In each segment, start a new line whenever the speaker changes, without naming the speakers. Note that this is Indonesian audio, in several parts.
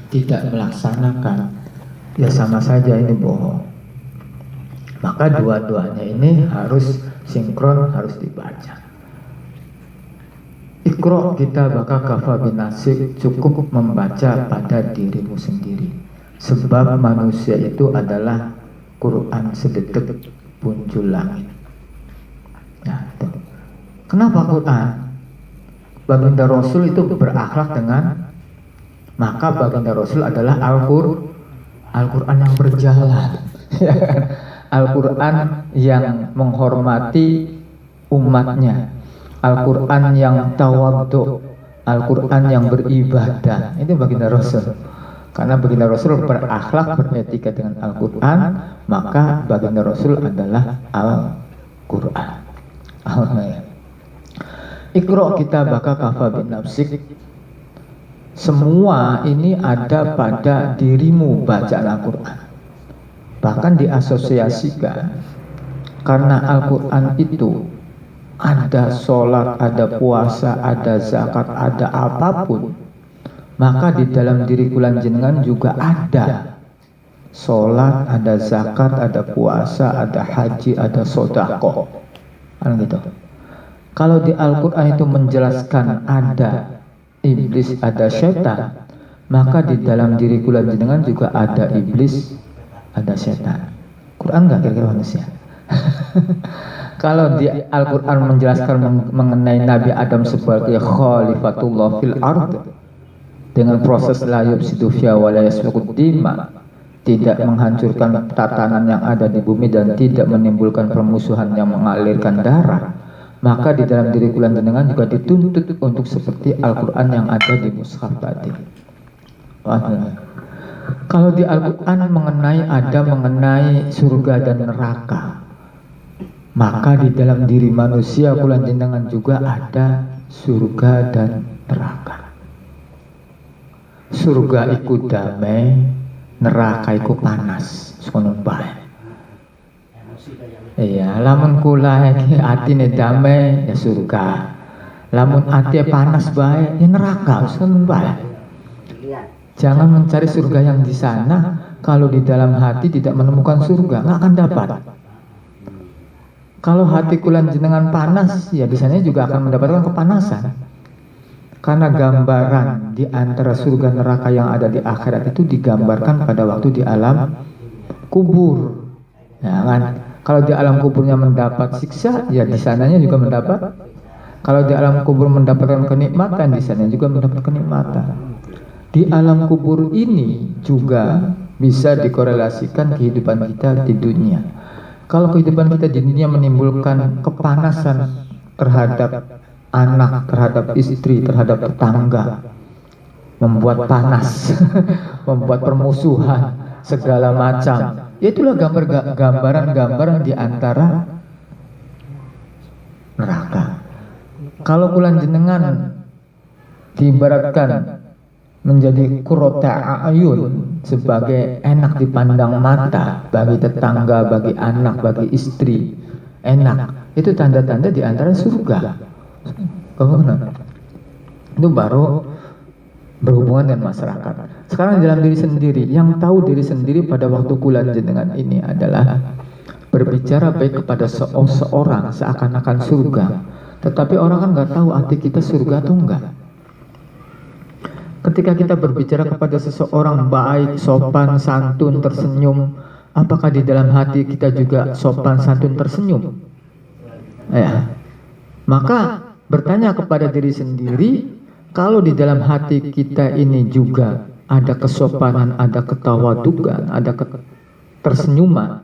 tidak melaksanakan, ya sama saja ini bohong. Maka dua-duanya ini harus sinkron, harus dibaca. Iqra kitabaka kafa binafsik, cukup membaca pada dirimu sendiri. Sebab manusia itu adalah Quran sedetik punjul langit. Nah, itu. Kenapa Quran? Baginda Rasul itu berakhlak dengan, maka baginda Rasul adalah Al-Quran yang berjalan. Al-Quran yang menghormati umatnya, Al-Quran yang tawadhu, Al-Quran yang beribadah. Itu baginda Rasul. Karena baginda Rasul berakhlak, beretika dengan Al-Quran, maka baginda Rasul adalah Al-Quran. Iqra kitabaka kafa binafsik. Semua ini ada pada dirimu, bacaan Al-Quran. Bahkan diasosiasikan, karena Al-Quran itu ada sholat, ada puasa, ada zakat, ada apapun, maka di dalam diri kulan jenengan juga ada sholat, ada zakat, ada puasa, ada haji, ada sedekah. Kan gitu. Kalau di Al-Quran itu menjelaskan ada iblis, ada setan, maka di dalam diri kulan jenengan juga ada iblis, ada setan. Quran nggak kira-kira manusia? Kalau di Al-Quran menjelaskan mengenai Nabi Adam sebagai khalifatullah fil ard, dengan proses la yufsidu fiha wa la yasfiku dima, tidak menghancurkan tatanan yang ada di bumi dan tidak menimbulkan permusuhan yang mengalirkan darah, maka di dalam diri kulan jenengan juga dituntut untuk seperti Al-Quran yang ada di mushaf tadi. Kalau di Al-Quran mengenai surga dan neraka, maka di dalam diri manusia kulan jenengan juga ada surga dan neraka. Surga iku damai, neraka iku panas. Sekono bae. Iya, lamun kula iki atine damai ya surga. Lamun ati panas bae ya neraka, sekono bae. Jangan mencari surga yang di sana kalau di dalam hati tidak menemukan surga, nggak akan dapat. Kalau hati kulan jenengan panas, ya di sana juga akan mendapatkan kepanasan. Karena gambaran di antara surga neraka yang ada di akhirat itu digambarkan pada waktu di alam kubur. Ya kan? Kalau di alam kuburnya mendapat siksa, ya di sananya juga mendapat. Kalau di alam kubur mendapatkan kenikmatan, di sana juga mendapat kenikmatan. Di alam kubur ini juga bisa dikorelasikan kehidupan kita di dunia. Kalau kehidupan kita di dunia menimbulkan kepanasan terhadap anak, terhadap istri, terhadap tetangga, membuat panas, membuat permusuhan, segala macam. Itulah gambaran-gambaran di antara neraka. Kalau kulan jenengan diibaratkan menjadi qurrata a'yun, sebagai enak dipandang mata bagi tetangga, bagi anak, bagi istri, enak. Itu tanda-tanda di antara surga. Itu baru berhubungan dengan masyarakat. Sekarang dalam diri sendiri, yang tahu diri sendiri pada waktu kulan jenengan ini adalah berbicara baik kepada seorang seakan-akan surga, tetapi orang kan nggak tahu hati kita surga atau enggak. Ketika kita berbicara kepada seseorang baik, sopan, santun, tersenyum, apakah di dalam hati kita juga sopan, santun, tersenyum? Ya. Maka bertanya kepada diri sendiri, kalau di dalam hati kita ini juga ada kesopanan, ada ketawadukan, ada tersenyuman,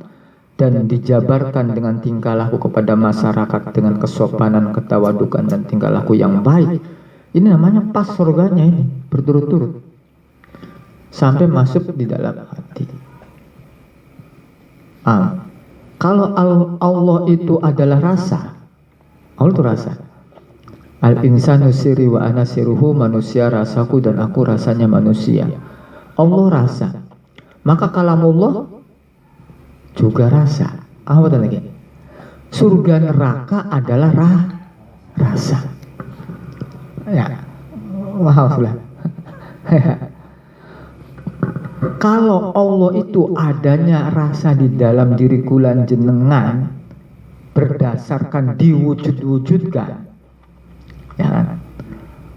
dan dijabarkan dengan tingkah laku kepada masyarakat dengan kesopanan, ketawadukan, dan tingkah laku yang baik, ini namanya pas surganya ini, berturut-turut sampai masuk di dalam hati. Kalau Allah itu adalah rasa, Allah itu rasa. Al-insanu siri wa ana siruhu, manusia rasaku dan aku rasanya manusia. Allah rasa. Maka kalamullah juga rasa. Apa lagi? Surga neraka adalah rasa. Ya, wow lah. Kalau Allah itu adanya rasa di dalam diri kulan jenengan berdasarkan diwujud-wujudkan, ya kan?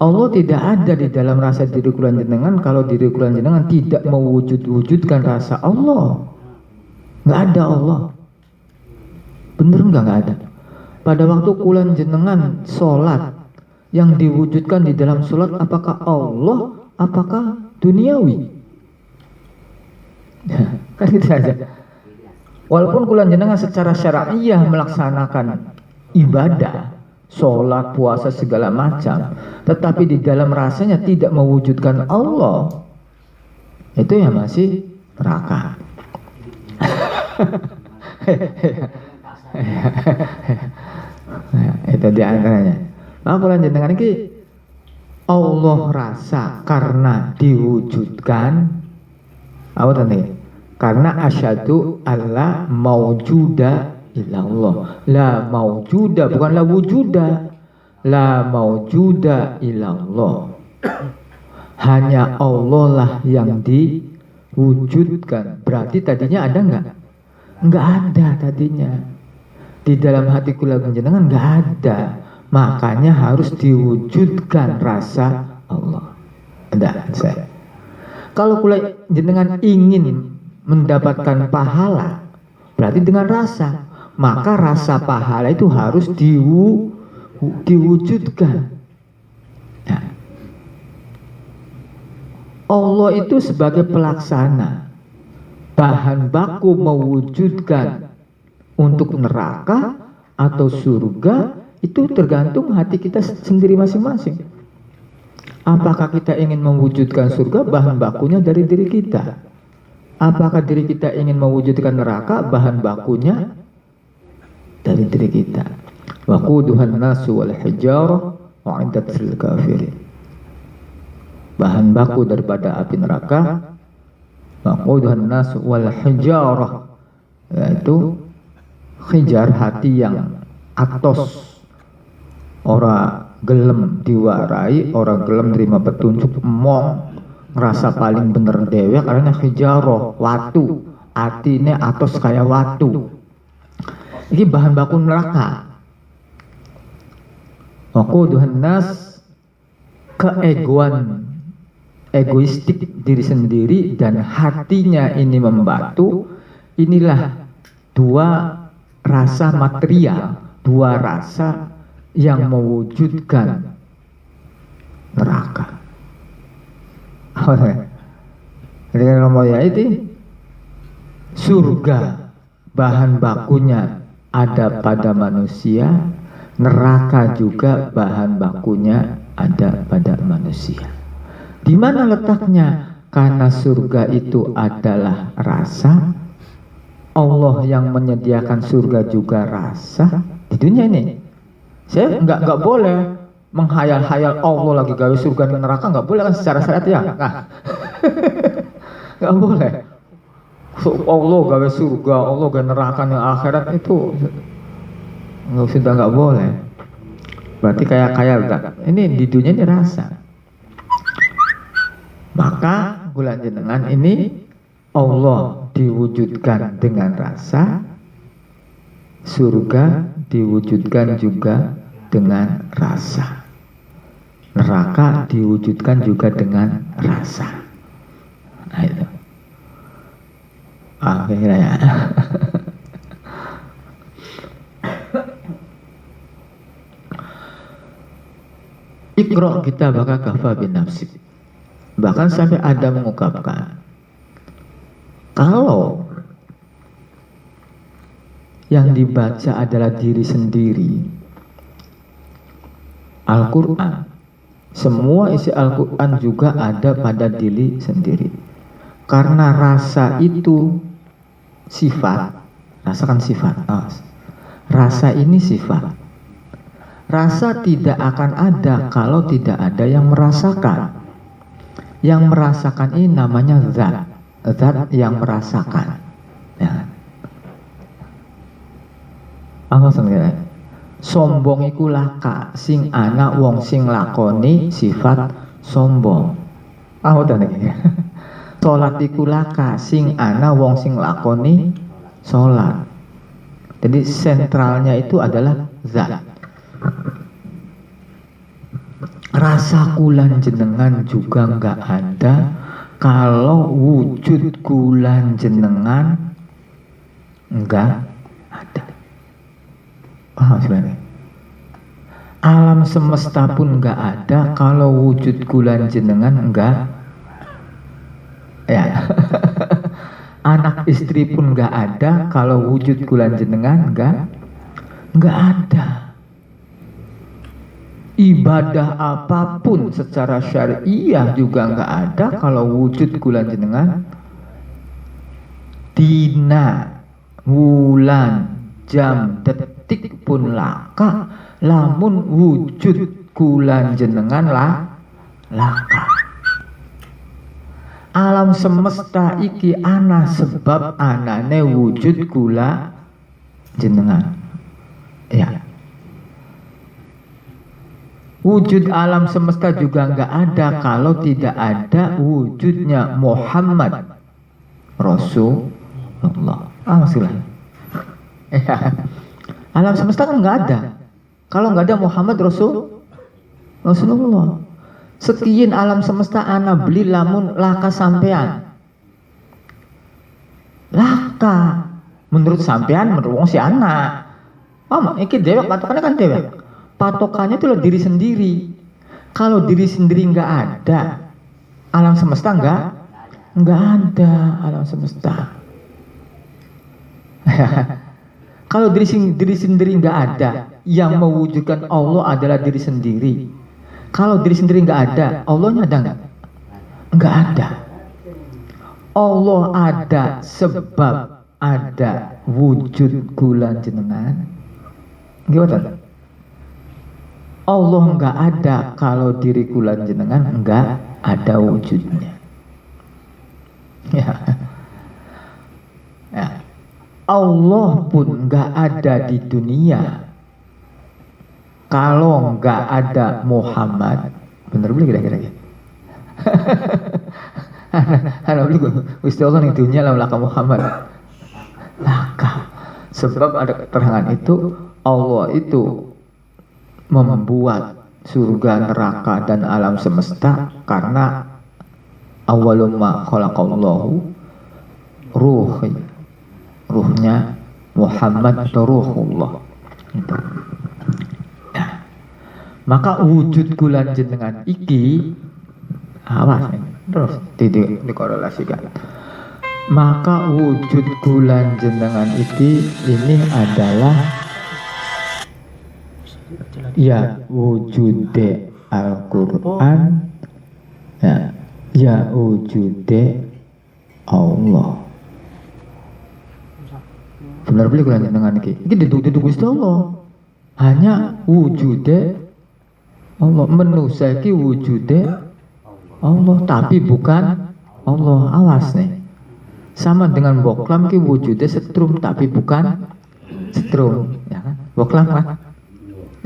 Allah tidak ada di dalam rasa diri kulan jenengan kalau diri kulan jenengan tidak mewujud-wujudkan rasa Allah. Nggak ada Allah. Bener nggak ada? Pada waktu kulan jenengan sholat, yang diwujudkan di dalam sholat apakah Allah, apakah duniawi? Kan gitu saja. Walaupun kulan jenengan secara syar'iyah melaksanakan ibadah, sholat, puasa segala macam, tetapi di dalam rasanya tidak mewujudkan Allah, itu ya masih neraka. Itu di antaranya. Maka kulan jenengan ini Allah rasa karena diwujudkan apa tadi? Karena asyhadu alla maujuda illallah. La maujuda bukan la wujuda. La maujuda illallah. Hanya Allah lah yang diwujudkan. Berarti tadinya ada enggak? Enggak ada tadinya. Di dalam hati kula jenengan enggak ada. Makanya harus diwujudkan rasa Allah. Ada saya. Kalau kula jenengan ingin mendapatkan pahala, berarti dengan rasa. Maka rasa pahala itu harus diwujudkan. Nah, Allah itu sebagai pelaksana. Bahan baku mewujudkan untuk neraka atau surga itu tergantung hati kita sendiri masing-masing. Apakah kita ingin mewujudkan surga, bahan bakunya dari diri kita. Apakah diri kita ingin mewujudkan neraka, bahan bakunya dari diri kita. Waquduhan nasu wal hijarah wa'iddat lil kafirin. Bahan baku daripada api neraka, waquduhan nasu wal hijarah, yaitu hijar, hati yang atos, ora gelem diwarai, ora gelem terima petunjuk, emong ngerasa paling bener dewek karena hijaroh, watu, atine atos kayak watu. Ini bahan baku neraka. Waquduhan nas, keegoan, egoistik diri sendiri dan hatinya ini membatu. Inilah dua rasa material, dua rasa yang mewujudkan neraka. Ketika ngomong itu surga bahan bakunya ada pada manusia, neraka juga bahan bakunya ada pada manusia. Di mana letaknya? Karena surga itu adalah rasa. Allah yang menyediakan surga juga rasa. Di dunia ini saya nggak boleh menghayal-hayal Allah lagi gawe surga dan neraka, nggak boleh kan secara syariat ya. Nah, nggak boleh. Allah gawe surga, Allah gawe neraka yang akhirat itu sudah nggak boleh. Berarti kayak ini di dunia ini rasa. Maka bulan jenengan ini Allah diwujudkan dengan rasa, surga diwujudkan juga dengan rasa, neraka diwujudkan juga dengan rasa. Nah itu akhirnya ya. Iqra kitabaka kafa binafsik. Bahkan sampai ada mengungkapkan, kalau yang dibaca adalah diri sendiri, Al-Quran, semua isi Al-Quran juga ada pada diri sendiri. Karena rasa itu sifat, rasakan sifat, rasa ini sifat. Rasa tidak akan ada kalau tidak ada yang merasakan. Yang merasakan ini namanya zat, zat yang merasakan. Ya. Apa sebenarnya? Sombong iku laka, sing ana wong sing lakoni sifat sombong. Apa tadi? salat iku laka, sing ana wong sing lakoni salat. Jadi sentralnya itu adalah zat. Rasa kulan jenengan juga nggak ada kalau wujud kulan jenengan nggak ada. Sebenarnya alam semesta pun nggak ada kalau wujud kulan jenengan nggak, ya. Anak istri pun nggak ada kalau wujud kulan jenengan nggak ada. Ibadah apapun secara syariah juga nggak ada kalau wujud kulan jenengan. Dina, wulan, jam, detik pun laka, lamun wujud kulan jenengan laka. Alam semesta iki ana sebab anane wujud kula jenengan, ya. Wujud alam semesta juga nggak ada kalau tidak ada wujudnya Muhammad Rasulullah. Maksudnya, ya. Alam semesta kan nggak ada kalau nggak ada Muhammad Rasulullah. Sekian alam semesta ana beli lamun laka sampean. Laka menurut sampean, menurut wong si anak. Iki dewek, patokannya kan dewek. Patokannya itu diri sendiri. Kalau diri sendiri nggak ada, alam semesta nggak ada alam semesta. Kalau diri sendiri nggak ada, yang mewujudkan Allah adalah diri sendiri. Kalau diri sendiri nggak ada, Allahnya ada nggak? Nggak ada. Allah ada sebab ada wujud kulan jenengan. Gimana? Allah nggak ada kalau diri kulan jenengan nggak ada wujudnya. Ya. Ya. Allah pun nggak ada di dunia kalau nggak ada Muhammad. Bener beli kira-kira. Anak beli Gusti Allah yang dunia lalu laka Muhammad. Laka. Sebab ada keterangan itu Allah itu membuat surga, neraka dan alam semesta karena awalumma khalaqallahu ruhnya Muhammad atau ruhullah itu. Ya. Maka wujud kulan jenengan iki awas terus dikorelasikan. Maka wujud kulan jenengan iki ini adalah ya wujude Al-Quran, ya wujude Allah. Benar beli kulan jenengan iki duduk Gusti Allah. Hanya wujude Allah, manusia iki wujude Allah tapi bukan Allah. Awas nih. Sama dengan boklam ki wujude setrum tapi bukan setrum, ya kan? Boklam kan?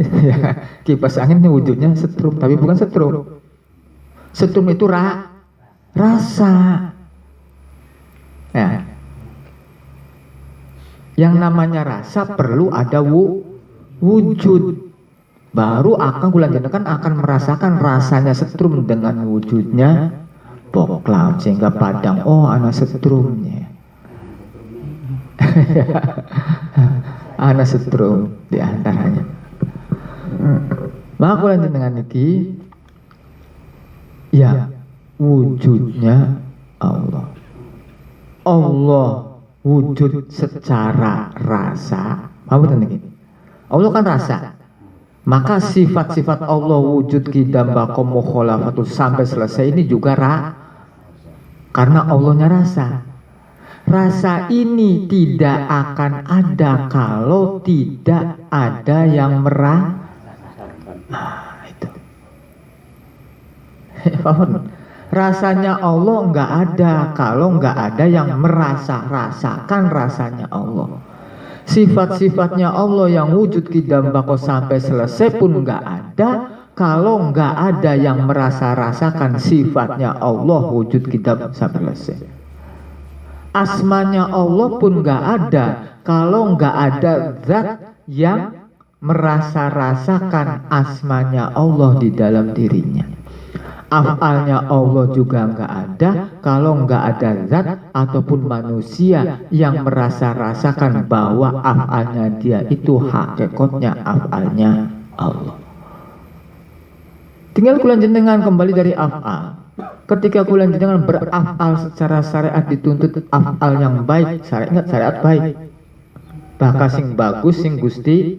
Ya, kipas angin ini wujudnya setrum tapi bukan setrum. Setrum itu rasa. Ya. Yang namanya rasa perlu ada wujud. Baru akan kulan jenengan akan merasakan rasanya setrum dengan wujudnya boklam sehingga padang. Oh, ana setrumnya. Ana setrum di antaranya. Maka kulan jenengan iki ya wujudnya Allah. Allah wujud secara rasa. Apa ini? Allah kan rasa. Maka sifat-sifat Allah wujud qidam baqa mukhalafatul sampai selesai ini juga karena Allahnya rasa. Rasa ini tidak akan ada kalau tidak ada yang itu. Rasanya Allah nggak ada kalau nggak ada yang rasakan rasanya Allah. Sifat-sifatnya Allah yang wujud qidam baqa sampai selesai pun nggak ada kalau nggak ada yang merasa-rasakan sifatnya Allah wujud kitab sampai selesai. Asmanya Allah pun nggak ada kalau nggak ada zat yang merasa-rasakan asmanya Allah di dalam dirinya. Af'alnya Allah juga nggak ada kalau nggak ada zat ataupun manusia yang merasa-rasakan bahwa af'alnya dia itu hakikatnya af'alnya Allah. Tinggal kula jenengan kembali dari af'al. Ketika kula jenengan beraf'al secara syariat dituntut af'al yang baik, syariat baik. Bakal sing bagus sing Gusti,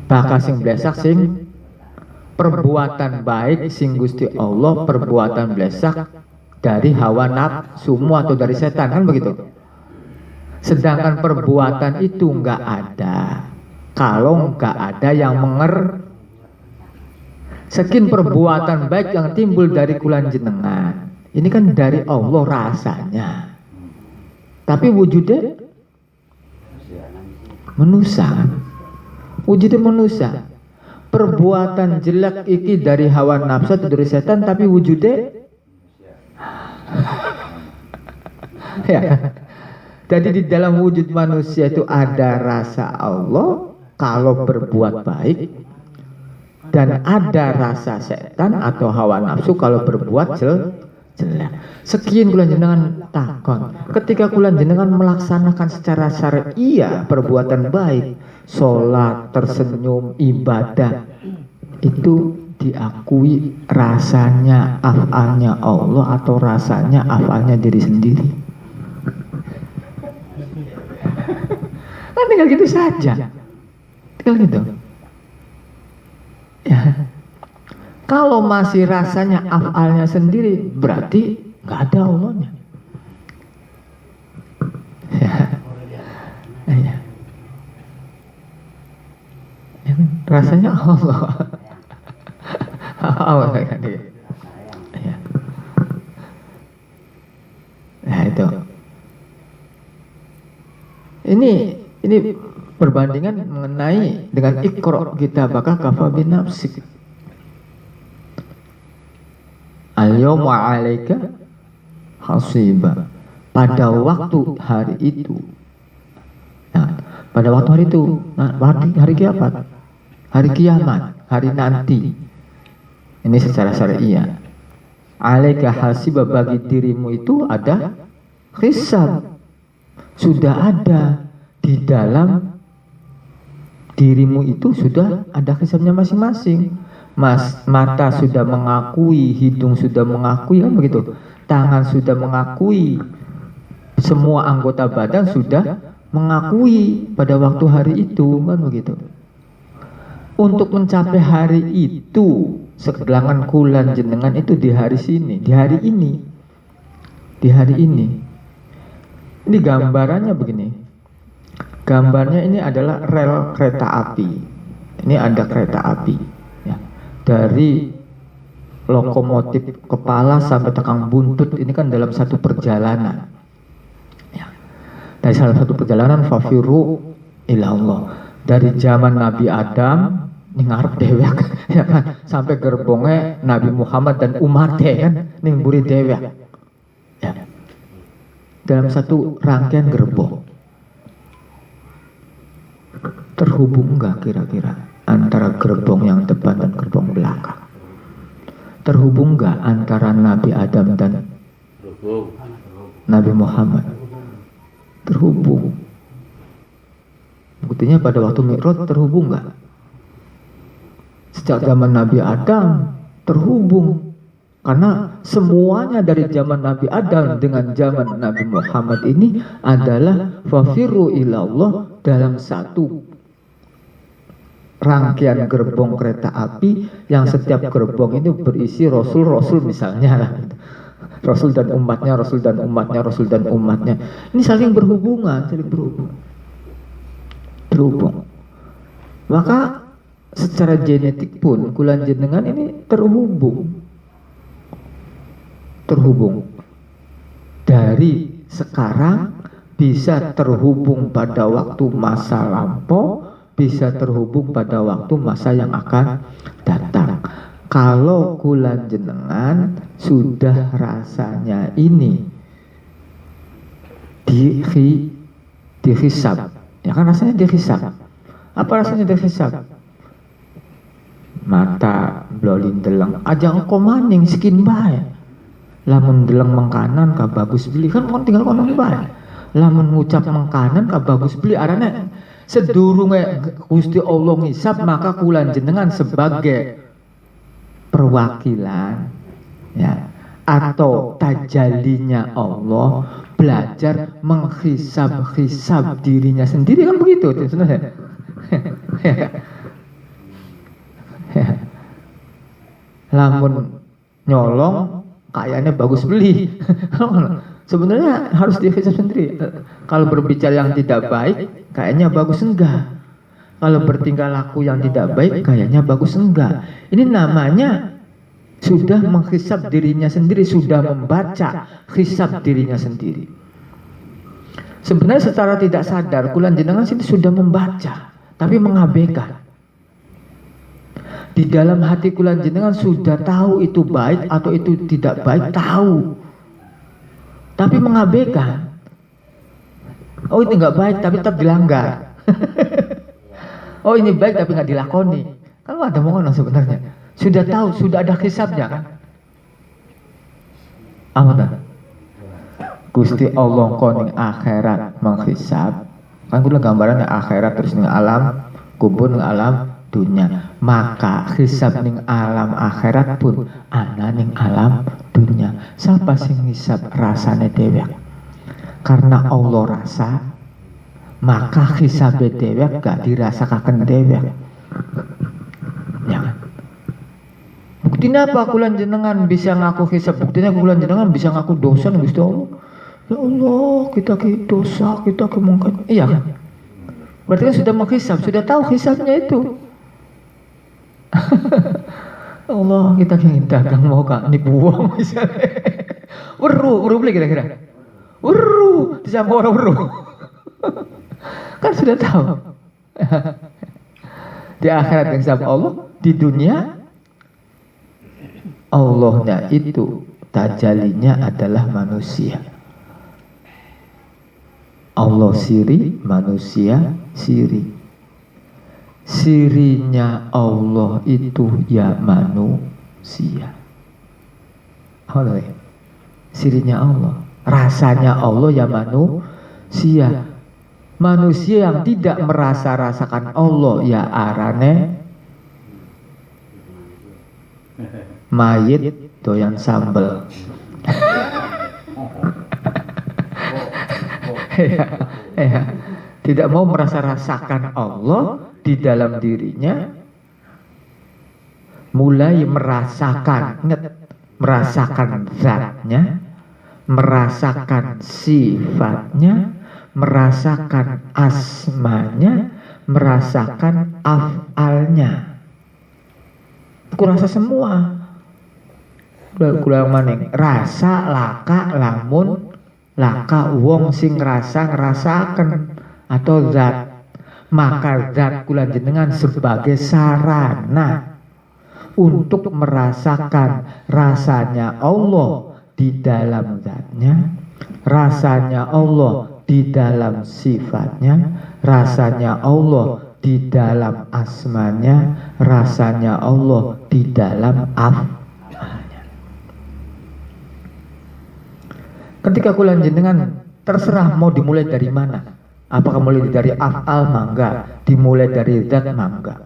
bakal sing blesak sing perbuatan baik sing Gusti Allah, perbuatan blesak dari hawa nafsumu atau dari setan, kan begitu. Sedangkan perbuatan itu nggak ada kalau nggak ada yang sekian perbuatan baik yang timbul dari kulan jenengan ini kan dari Allah rasanya, tapi wujudnya manusia. Wujudnya manusia. Perbuatan jelek iki dari hawa nafsu atau dari setan, tapi wujudnya ya. Jadi di dalam wujud manusia itu ada rasa Allah kalau berbuat baik, dan ada rasa setan atau hawa nafsu kalau berbuat jelek. Sekian kula jenengan takon. Ketika kula jenengan melaksanakan secara syariah perbuatan baik, sholat, tersenyum, ibadah, itu diakui rasanya af'alnya Allah atau rasanya af'alnya diri sendiri. Kan tinggal gitu saja. Tinggal gitu. Ya. Kalau masih rasanya af'alnya sendiri, berarti nggak ada Allahnya. Ya. Ya. Ya, rasanya Allah. Allah kan dia. Ya. Nah itu. Ini perbandingan mengenai dengan Iqra kita bakal kafa bin nafsik. Al-yawma 'alaika hasiba. Pada waktu hari itu. Nah, pada waktu hari itu, hari kiamat. Hari kiamat, hari nanti. Ini secara syariah. 'Alaika hasiba, bagi dirimu itu ada hisab. Sudah ada di dalam dirimu itu sudah ada hisabnya masing-masing. Mata sudah mengakui, hidung sudah mengakui, kan begitu. Tangan sudah mengakui, semua anggota badan sudah mengakui pada waktu hari itu, kan begitu. Untuk mencapai hari itu, segelangan kulan jenengan itu di hari sini, di hari ini, di hari ini. Ini gambarannya begini. Gambarnya ini adalah rel kereta api. Ini ada kereta api. Ya. Dari lokomotif kepala sampai tekang buntut ini kan dalam satu perjalanan. Ya. Dari salah satu perjalanan fafiru ilallah. Dari zaman Nabi Adam ini ngarep dewek ya kan, sampai gerbongnya Nabi Muhammad dan umatnya kan ning buri dewek. Ya. Dalam satu rangkaian gerbong. Terhubung enggak kira-kira antara gerbong yang depan dan gerbong belakang? Terhubung enggak antara Nabi Adam dan Nabi Muhammad? Terhubung. Buktinya pada waktu Mi'raj terhubung enggak? Sejak zaman Nabi Adam terhubung. Karena semuanya dari zaman Nabi Adam dengan zaman Nabi Muhammad ini adalah fafiru ilallah dalam satu rangkaian gerbong kereta api yang setiap gerbong itu berisi rasul-rasul misalnya. Rasul dan umatnya, rasul dan umatnya, rasul dan umatnya. Ini saling berhubungan, saling terhubung. Maka secara genetik pun kulan jenengan ini terhubung dari sekarang, bisa terhubung pada waktu masa lampau, bisa terhubung pada waktu masa yang akan datang. kalau kula jenengan sudah rasanya ini dihisab, ya kan rasanya dihisab. Apa rasanya dihisab? Mata blolin deleng aja engko maning skin bae. Lamun deleng mengkanan ka bagus beli kan kon tinggal kono bae. Lamun ngucap mengkanan ka bagus beli arane sedurunge Gusti Allah ngisab, maka kula jenengan sebagai perwakilan ya atau tajalinya Allah belajar menghisab-hisab dirinya sendiri, kan begitu sebenarnya. Lamun nyolong kayaknya bagus beli. Sebenarnya harus dihisab sendiri. Kalau berbicara yang tidak baik kayaknya bagus enggak, kalau bertingkah laku yang tidak baik kayaknya bagus enggak. Ini namanya sudah menghisab dirinya sendiri, sudah membaca hisab dirinya sendiri. Sebenarnya secara tidak sadar kula jenengan sini sudah membaca tapi mengabaikan. Di dalam hati kula jenengan sudah tahu itu baik atau itu tidak baik, tahu. Tapi mengabaikan. Oh ini nggak baik tapi tetap dilanggar. Oh ini baik tapi nggak dilakoni. Kan ada mohonan sebenarnya. Sudah tahu, sudah ada hisabnya kan. Apa? Gusti Allah koning akhirat menghisab. Kan kula gambarannya akhirat terus ning alam kubur ning alam dunia, maka hisab ning alam akhirat pun ana ning alam dunia. Siapa sing hisab? Rasane dewek. Karena Allah rasa, maka hisab dewek gak dirasakaken dewek. Ya kan? Buktinya apa? Kula jenengan bisa ngaku hisab, buktinya kula jenengan bisa ngaku dosa ning Gusti Allah. Ya Allah, kita ke dosa, kita ke mungkar. Iya kan? Berarti kan sudah menghisab, sudah tahu hisabnya itu. Allah, kita ingin dagang mau kak nipu uang misalnya. Weru beli kira-kira. Weru, dicampur weru. Kan sudah tahu. Di akhirat yang sama Allah, di dunia Allahnya itu tajalinya adalah manusia. Allah siri, manusia siri. Sirinya Allah itu ya manusia. Allah, sirinya Allah, rasanya Allah ya manusia. Manusia yang tidak merasa-rasakan Allah ya arane mayit doyan sambel. Ya. Tidak mau merasa-rasakan Allah di dalam dirinya, mulai merasakan zatnya, merasakan sifatnya, merasakan asmanya, merasakan af'alnya. Kurasa semua. Kula maning rasa laka lamun laka wong sing rasa ngerasaken atau zat, maka zat kula jenengan sebagai sarana untuk merasakan rasanya Allah di dalam zatnya, rasanya Allah di dalam sifatnya, rasanya Allah di dalam asmanya, rasanya Allah di dalam af'alnya. Ketika kula jenengan terserah mau dimulai dari mana. Apakah mulai dari af'al mangga, dimulai dari zat mangga.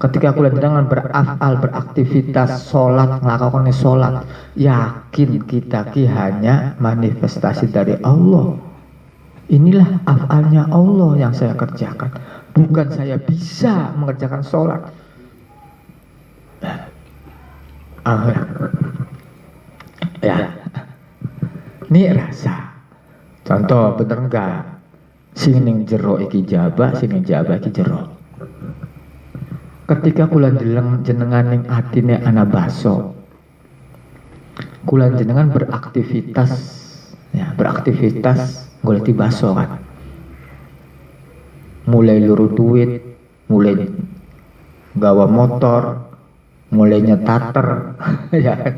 Ketika kula jenengan beraf'al, beraktivitas sholat, melakukan sholat, yakin kita hanya manifestasi dari Allah. Inilah af'alnya Allah yang saya kerjakan. Bukan saya bisa mengerjakan sholat. Ya, ini rasa. Contoh bener enggak? Sing ning jero iki jaba, sing ning jaba iki jero. Ketika kula jenengan ning atine ana baso, kula jenengan beraktivitas, ya beraktivitas goleki baso kan. Mulai luru duit, mulai gawa motor, mulainya tater ya kan,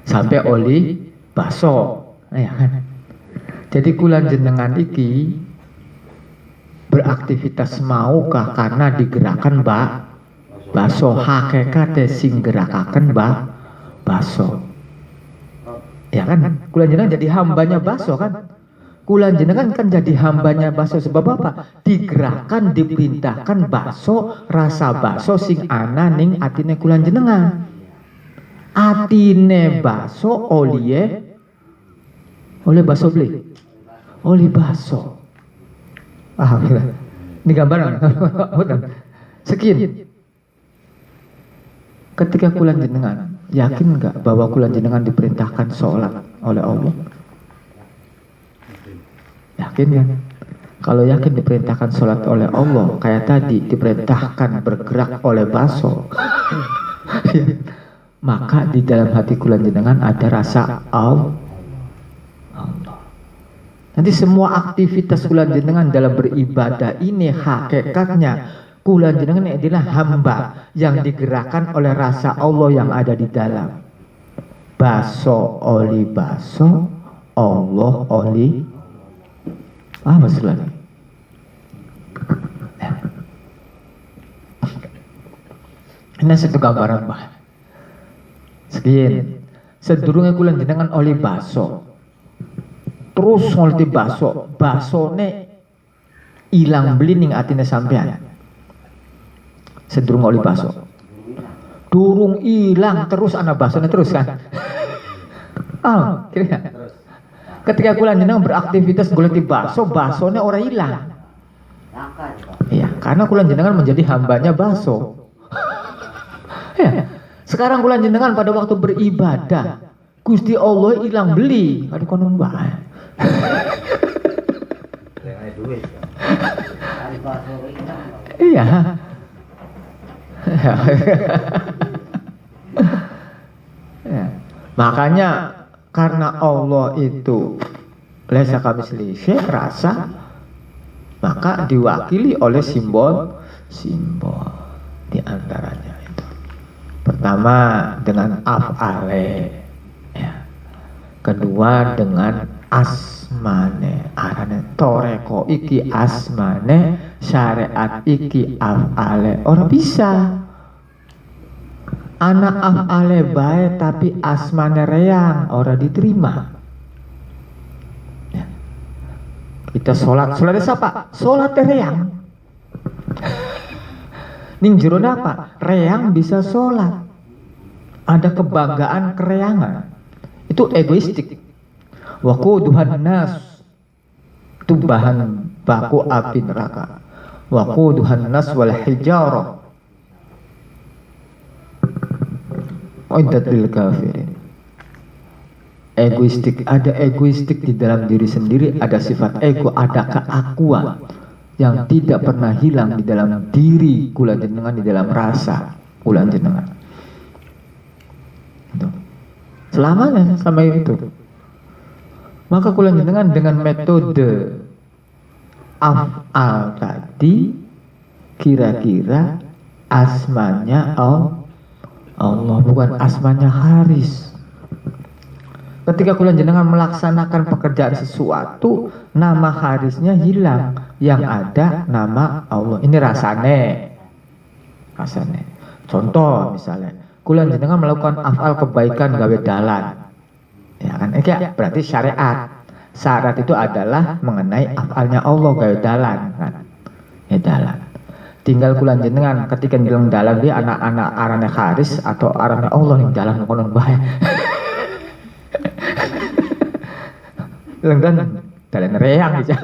sampai oli baso ya kan. Jadi kula jenengan iki beraktivitas maukah karena digerakkan baso, hakikate sing gerakaken baso ya kan. Kula jenengan jadi hambanya baso kan, kula jenengan kan jadi hambanya baso. Sebab apa? Digerakkan, diperintahkan baso, rasa baso sing ana ning atine kula jenengan. Atine baso oleh baso beli oli baso. Ini gambaran sekian. Ketika kula jenengan yakin nggak bahwa kula jenengan diperintahkan sholat oleh Allah? Yakin kan? Kalau yakin diperintahkan sholat oleh Allah, kayak tadi diperintahkan bergerak oleh baso, maka di dalam hati kula jenengan ada rasa Allah. Nanti semua aktivitas kula jenengan dalam beribadah ini hakikatnya kula jenengan adalah hamba yang digerakkan oleh rasa Allah yang ada di dalam. Baso oli baso, Allah oli apa maksudnya? Ini satu gambaran bah. Sekian. Sedurunge kula jenengan oli baso. Terus ngolti basone ilang beli ning atine sampean. Sedurung oli baso. Durung ilang terus ana basone terus kan. Kira-kira. Ketika kula jenengan beraktivitas goleti baso, basone ora ilang. Iya, karena kula jenengan menjadi hambanya baso. Ya. Sekarang kula jenengan pada waktu beribadah, Gusti Allah ilang beli, aduh konon bae. Iya. Ya. Makanya karena Allah itu laisa kamitslihi syai' rasa, maka diwakili oleh simbol di antaranya itu. Pertama dengan af'ale ya. Kedua dengan asmane, arane toreko iki asmane, syariat iki af'ale. Ora bisa anak af'ale bae tapi asmane reang, ora diterima ya. Kita sholat siapa? Sholat reang ning jero apa? Reang bisa sholat, ada kebanggaan kereangan, itu egoistik. Waquduhan nas, itu bahan baku api neraka. Waquduhan nas wal hijarah uiddat lil kafirin. Egoistik, ada egoistik di dalam diri sendiri, ada sifat ego, ada keakuan yang tidak pernah hilang di dalam diri kula jenengan, di dalam rasa kula jenengan. Selamanya sampai itu. Maka kula jenengan dengan metode af'al tadi kira-kira asmanya Allah, bukan asmanya Haris. Ketika kula jenengan melaksanakan pekerjaan sesuatu, nama Harisnya hilang, yang ada nama Allah. Ini rasane. Contoh misalnya, kula jenengan melakukan af'al kebaikan gawe dalan. Ya kan, berarti syariat. Syarat itu adalah mengenai af'alnya Allah gawe dalan kan. Ya dalan. Tinggal kula jenengan ketika bilang dalan dia anak-anak arane Haris atau arane Allah yang dalan konon bae. Lenggan dalan reang aja.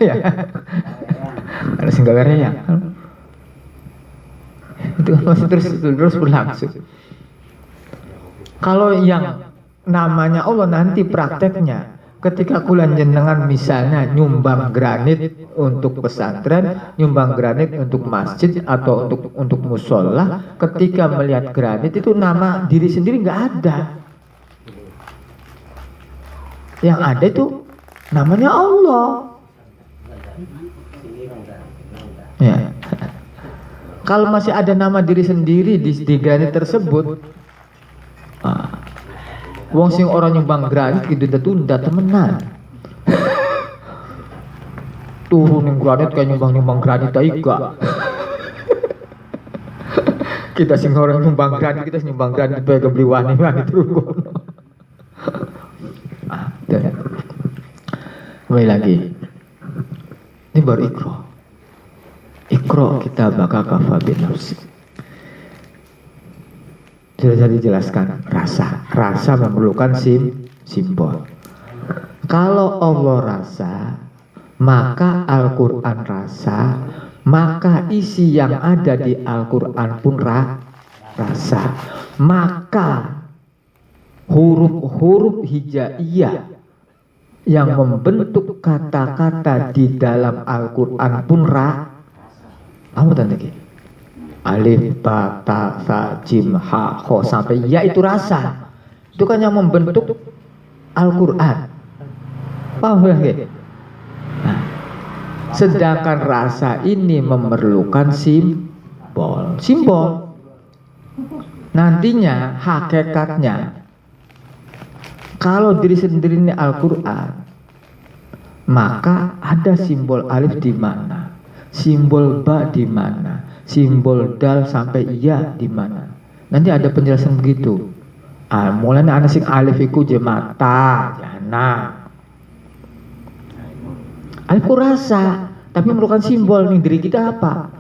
Ya. Ada sing gawe reang. Itu masih terus berlangsung. Kalau yang namanya Allah nanti prakteknya ketika kula jenengan misalnya nyumbang granit untuk pesantren, nyumbang granit untuk masjid atau untuk musola, ketika melihat granit itu nama diri sendiri nggak ada. Yang ada itu namanya Allah. Ya. Kalau masih ada nama diri sendiri di granit tersebut, wong sing orang nyumbang granit ditunda temenan. Turun yang granit kayak nyumbang granit aja. Kita sing orang nyumbang granit, kita nyumbang granit supaya beli wani turun. Kembali lagi. Ini baru Iqra kita bakal kafa bin nafsi. Sudah saya dijelaskan rasa memerlukan simbol. Kalau Allah rasa, maka Al-Quran rasa, maka isi yang ada di Al-Quran pun rasa. Maka huruf-huruf hijaiyah yang membentuk kata-kata di dalam Al-Quran pun apa tadi? Alif, ba, ta, sa, jim, ha, ho sampai ya itu rasa. Itu kan yang membentuk Al-Quran. Paham ya? Nah, sedangkan rasa ini memerlukan simbol. Nantinya hakikatnya kalau diri sendiri ini Al-Quran, maka ada simbol alif di mana, simbol ba di mana, simbol dal sampai iya di mana. Nanti ada penjelasan begitu. Mulanya ana sing alif iku je mata, jana. Alif ku rasa, tapi memerlukan simbol nih diri kita apa?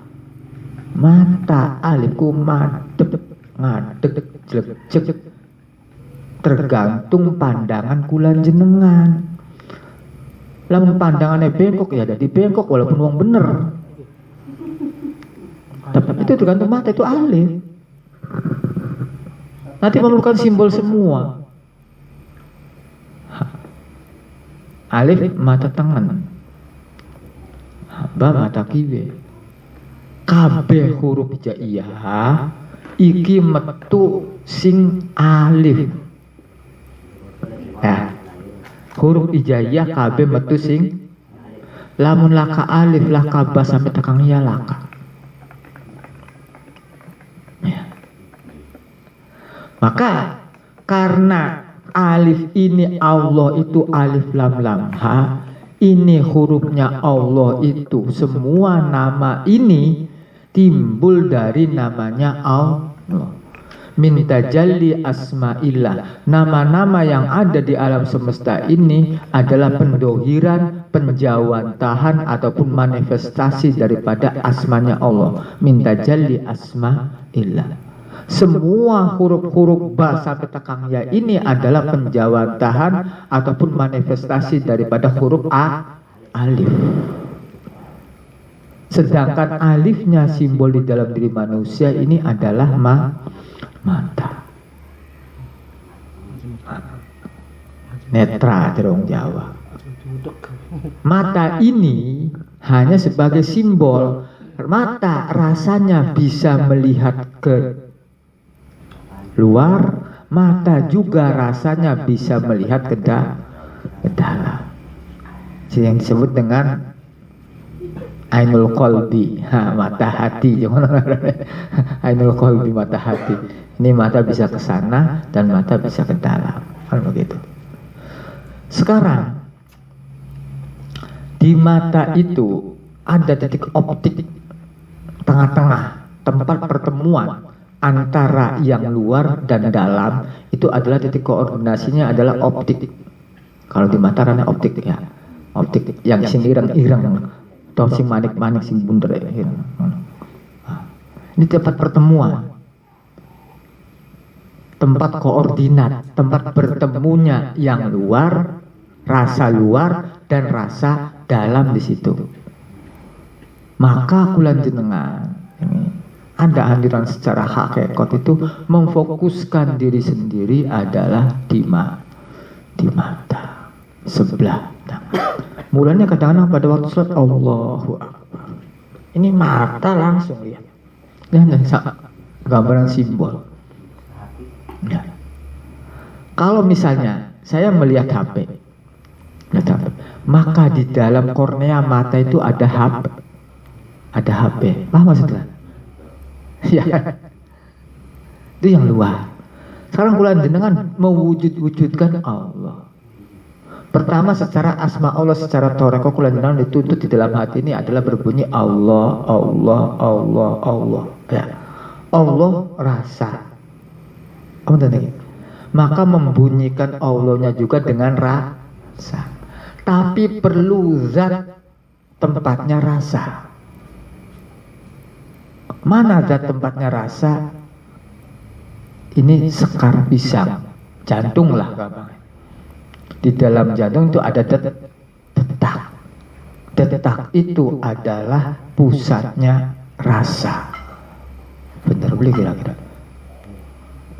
Mata, alif ku madep, ngadeg, jlek, tergantung pandangan kulan jenengan. Lamun pandangannya bengkok ya jadi bengkok walaupun wong bener. Tapi itu tergantung mata, itu alif. Nanti memerlukan simbol semua. Alif mata tangan, ba mata kiwe. Kabeh huruf hijaiyah iki metu sing alif. Ya. Huruf hijaiyah kabeh metu sing lamun laka alif laka ba sampai tekang ya laka. Ya. Maka karena alif ini Allah itu alif lam lam ha, ini hurufnya Allah itu semua nama ini timbul dari namanya Allah. Min tajalli asma'illah. Nama-nama yang ada di alam semesta ini adalah pendohiran, penjawantahan ataupun manifestasi daripada asmanya Allah. Min tajalli asma'illah. Semua huruf-huruf ba sampai tekang ya ini adalah penjawantahan ataupun manifestasi daripada huruf alif. Sedangkan alifnya simbol di dalam diri manusia ini adalah mata. Netra terong Jawa. Mata ini hanya sebagai simbol. Mata rasanya bisa melihat ke luar, mata juga rasanya bisa melihat ke dalam. Yang disebut dengan ainul qalbi, mata hati. Ainul qalbi, mata hati. Ini mata bisa ke sana dan mata bisa ke dalam. Kan begitu. Sekarang di mata itu ada titik optik tengah-tengah, tempat pertemuan antara yang luar dan dalam. Itu adalah titik koordinasinya adalah optik. Kalau di mata karena optik ya, optik yang sing ireng-ireng, atau sing manik-manik sing bunder ya. Ini tempat pertemuan, tempat koordinat, tempat bertemunya yang luar, rasa luar dan rasa dalam di situ. Maka kulan jenengan ini ada anjuran secara hakikat itu memfokuskan diri sendiri adalah di mata sebelah tangan. Mulanya kadang-kadang pada waktu sholat Allahu Akbar, ini mata langsung lihat dan gambaran simbol. Ya. Kalau misalnya saya melihat HP, maka di dalam kornea mata itu ada HP. Paham maksudnya? Ya. Itu yang luar. Sekarang kula jenengan mewujudkan Allah. Pertama secara asma Allah, secara toreko kula jenengan dituntut di dalam hati ini adalah berbunyi Allah, Allah, Allah, Allah. Ya. Allah rasa. Maka membunyikan Allahnya juga dengan rasa. Tapi perlu zat tempatnya rasa. Mana zat tempatnya rasa? Ini sekar pisang, jantung lah. Di dalam jantung itu ada detak. Detak itu adalah pusatnya rasa. Bener beli kira-kira.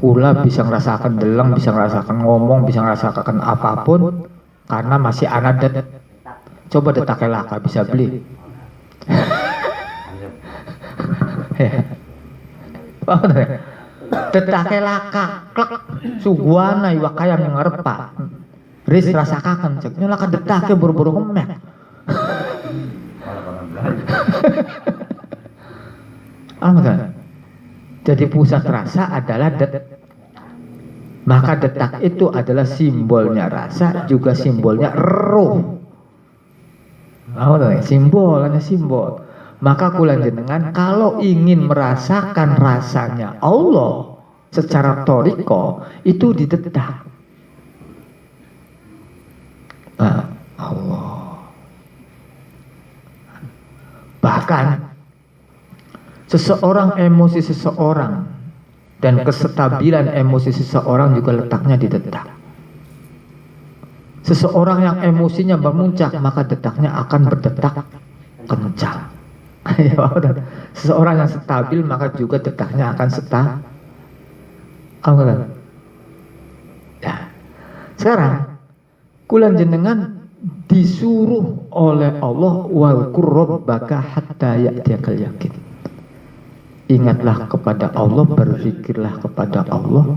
Kula bisa ngerasakan deleng, bisa ngerasakan ngomong, bisa ngerasakan apapun karena masih anak coba detaknya laka bisa beli. Detaknya laka, klek, suguana iwak kayam yang ngerepak. Ris rasakan cek, nyolaka detaknya buru-buru ngemek. Jadi pusat rasa adalah maka detak itu adalah simbolnya rasa, juga simbolnya roh. Simbol. Maka kula jenengan kalau ingin merasakan rasanya Allah secara toriko itu di detak. Allah. Bahkan seseorang emosi seseorang dan kestabilan emosi seseorang juga letaknya di detak. Seseorang yang emosinya memuncak maka detaknya akan berdetak kencang. Seseorang yang stabil maka juga detaknya akan stabil. Ya. Sekarang kula jenengan disuruh oleh Allah wazkur rabbaka hatta ya'tiyakal yaqin. Ingatlah kepada Allah, berzikirlah kepada Allah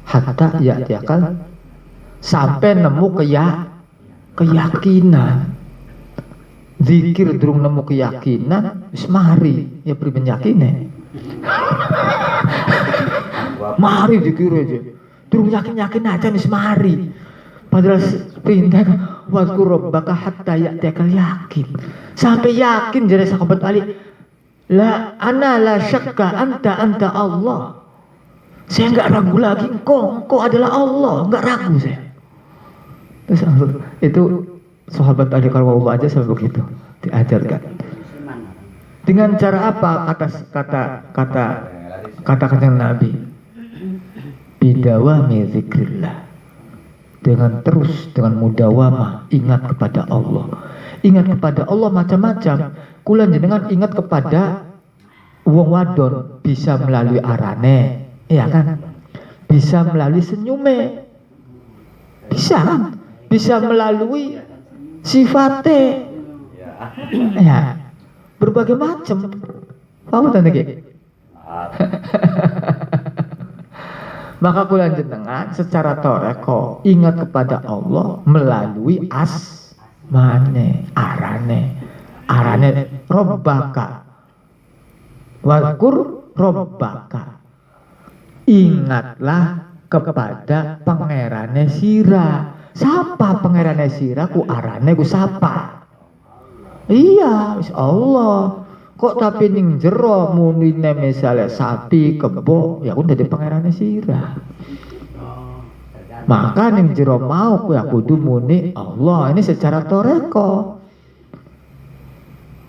hatta ya'tiyakal, sampai nemu keyakinan. Zikir durung nemu keyakinan wis mari ya priben yakine. Mari zikir aja. Durung yakin aja wis mari. Padahal perintah wazkur rabbaka hatta ya'tiyakal yakin. Sampai yakin jadi sahabat Ali. La ana la syakka anta Allah. Saya enggak ragu lagi engkau adalah Allah, enggak ragu saya. Terus itu sahabat Ali Karwallah aja sampai begitu diajarkan. Dengan cara apa? Kata Nabi. Bidawami zikrillah. Dengan mudawamah ingat kepada Allah. Ingat kepada Allah macam-macam. Kula jenengan ingat kepada wong wadon bisa melalui arane, ya kan? Bisa melalui senyume. Bisa melalui sifatnya, ya, berbagai macam. Paham tak nih? Maka kula jenengan secara toreko ingat kepada Allah melalui asmane, arane robbaka. Wazkur robbaka. Ingatlah kepada pangerane sira. Sapa pangerane sira ku arane ku sapa? Iya, wis Allah. Kok tapi ning jero munine misale sapi, kebo, ya udah di pangerane sira. Maka ning jero mau ku ya kudu muni Allah. Ini secara toreko.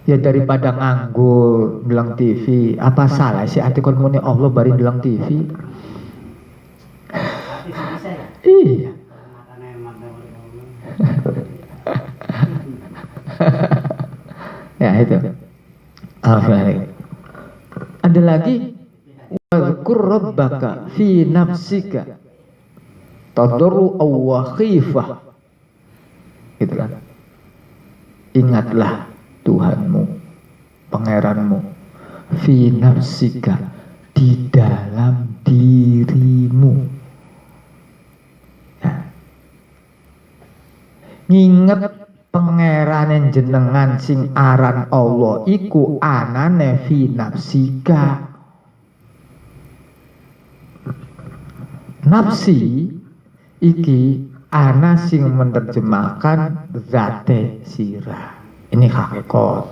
Ya daripada nganggur bilang TV, apa salah sih atikon muni Allah bari bilang TV? Iya. Ya itu. Ada lagi wazkur rabbaka fi nafsika tadarru wa khifah. Gitu kan. Ingatlah Tuhanmu, pangeranmu fi nafsika, di dalam dirimu. Ya. Nginget pangeran jenengan sing aran Allah iku anane fi nafsika. nafsi iki ana sing menerjemahkan zate sirah. Ini hakikat